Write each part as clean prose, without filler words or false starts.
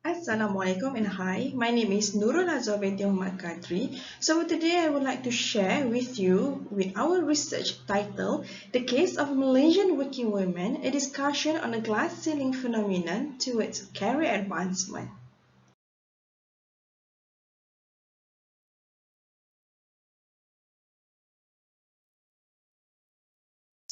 Assalamualaikum and hi, my name is Nurul Azwa Kadri. So today I would like to share with you with our research title, The Case of Malaysian Working Women, a discussion on the glass ceiling phenomenon towards career advancement.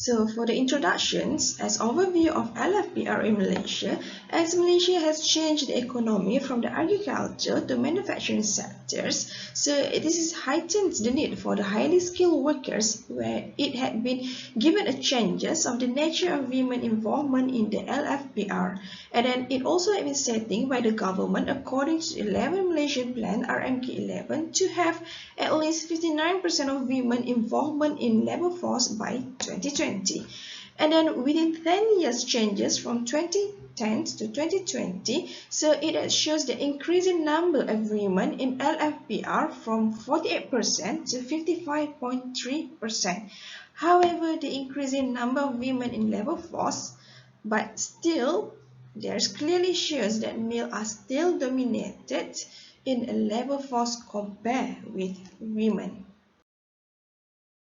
So for the introductions, as overview of LFPR in Malaysia, as Malaysia has changed the economy from the agriculture to manufacturing sectors, so this is heightened the need for the highly skilled workers where it had been given a changes of the nature of women involvement in the LFPR. And then it also has been setting by the government according to 11 Malaysian Plan RMK11 to have at least 59% of women involvement in labor force by 2020. And then within 10 years changes from 2010 to 2020, so it shows the increasing number of women in LFPR from 48% to 55.3%. However, the increasing number of women in labor force, but still, there clearly shows that males are still dominated in a labor force compared with women.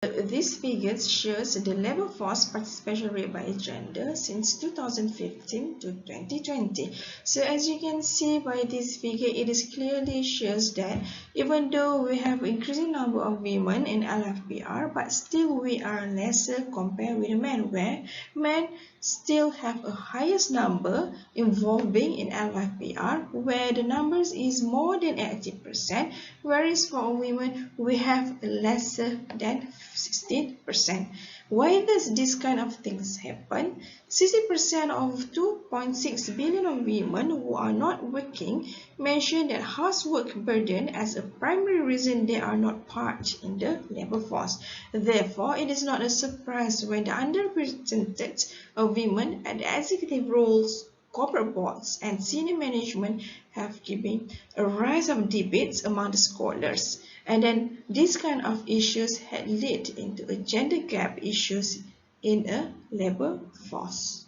This figure shows the labor force participation rate by gender since 2015 to 2020. So as you can see by this figure, it is clearly shows that even though we have increasing number of women in LFPR, but still we are lesser compared with men, where men still have a highest number involving in LFPR, where the numbers is more than 80%, whereas for women we have lesser than 16%. Why does this kind of things happen? 60% of 2.6 billion of women who are not working mention that housework burden as a primary reason they are not part in the labor force. Therefore, it is not a surprise when the underrepresented of women at the executive roles, corporate boards, and senior management have given a rise of debates among the scholars. And then these kind of issues had led into a gender gap issues in a labor force.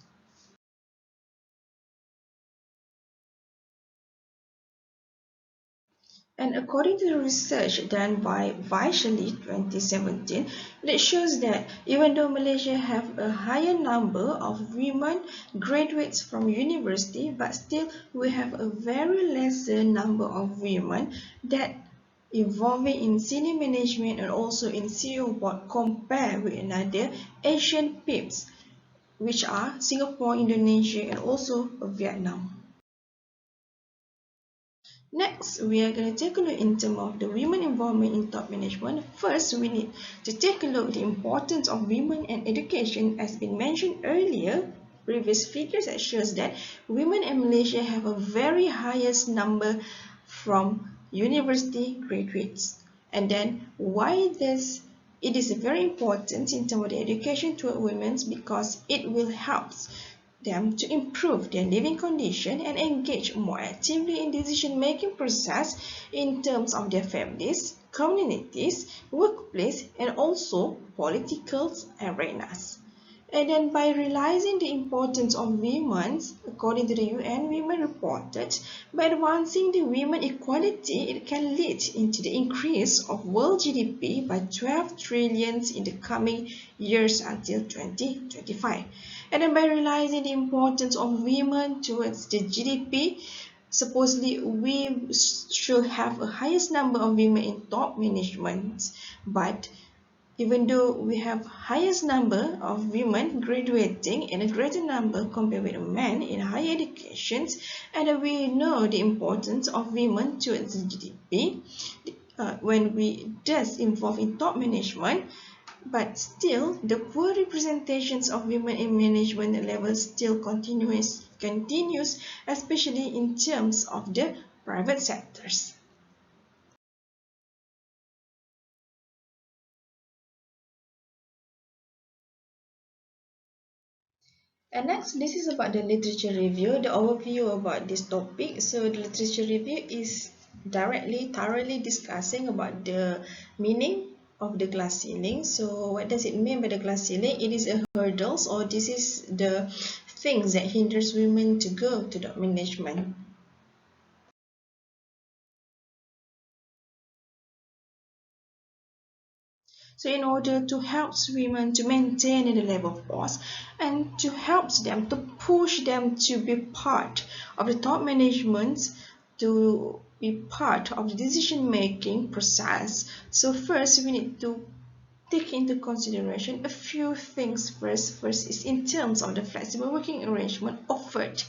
And according to the research done by Vaishali 2017, it shows that even though Malaysia have a higher number of women graduates from university, but still we have a very lesser number of women that involving in senior management and also in CEO board compared with another Asian PIPs, which are Singapore, Indonesia, and also Vietnam. Next, we are going to take a look in terms of the women involvement in top management. First, we need to take a look at the importance of women and education. As been mentioned earlier, previous figures that shows that women in Malaysia have a very highest number from university graduates. And then why this? It is very important in terms of the education toward women because it will help them to improve their living condition and engage more actively in decision-making process in terms of their families, communities, workplace, and also political arenas. And then by realizing the importance of women, according to the UN Women reported, by advancing the women equality, it can lead into the increase of world GDP by 12 trillions in the coming years until 2025. And then by realizing the importance of women towards the GDP, supposedly we should have a highest number of women in top management, but even though we have highest number of women graduating and a greater number compared with men in higher education, and we know the importance of women towards the GDP when we just involve in top management, but still the poor representations of women in management levels still continues, especially in terms of the private sectors. And next, this is about the literature review, the overview about this topic. So the literature review is thoroughly discussing about the meaning of the glass ceiling. So what does it mean by the glass ceiling? It is a hurdles, or this is the things that hinders women to go to the management. So in order to help women to maintain the level of force and to help them to push them to be part of the top management, to be part of the decision making process. So first we need to take into consideration a few things first. First is in terms of the flexible working arrangement offered,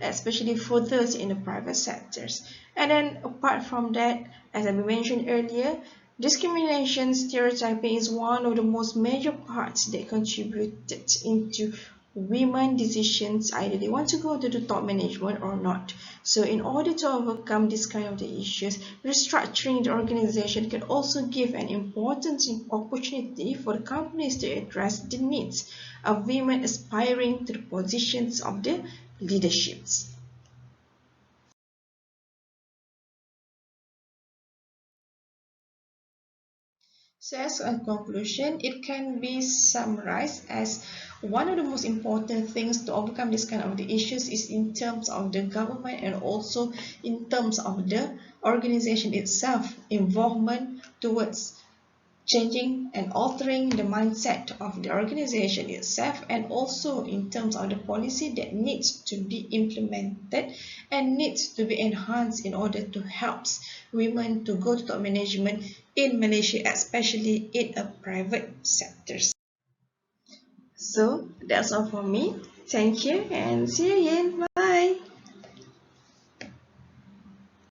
especially for those in the private sectors. And then apart from that, as I mentioned earlier, discrimination stereotyping is one of the most major parts that contributed into women decisions, either they want to go to the top management or not. So in order to overcome this kind of the issues, restructuring the organization can also give an important opportunity for the companies to address the needs of women aspiring to the positions of the leaderships. So as a conclusion, it can be summarized as one of the most important things to overcome this kind of the issues is in terms of the government and also in terms of the organization itself involvement towards changing and altering the mindset of the organization itself, and also in terms of the policy that needs to be implemented and needs to be enhanced in order to help women to go to top management in Malaysia, especially in a private sectors. So that's all for me. Thank you and see you again. Bye.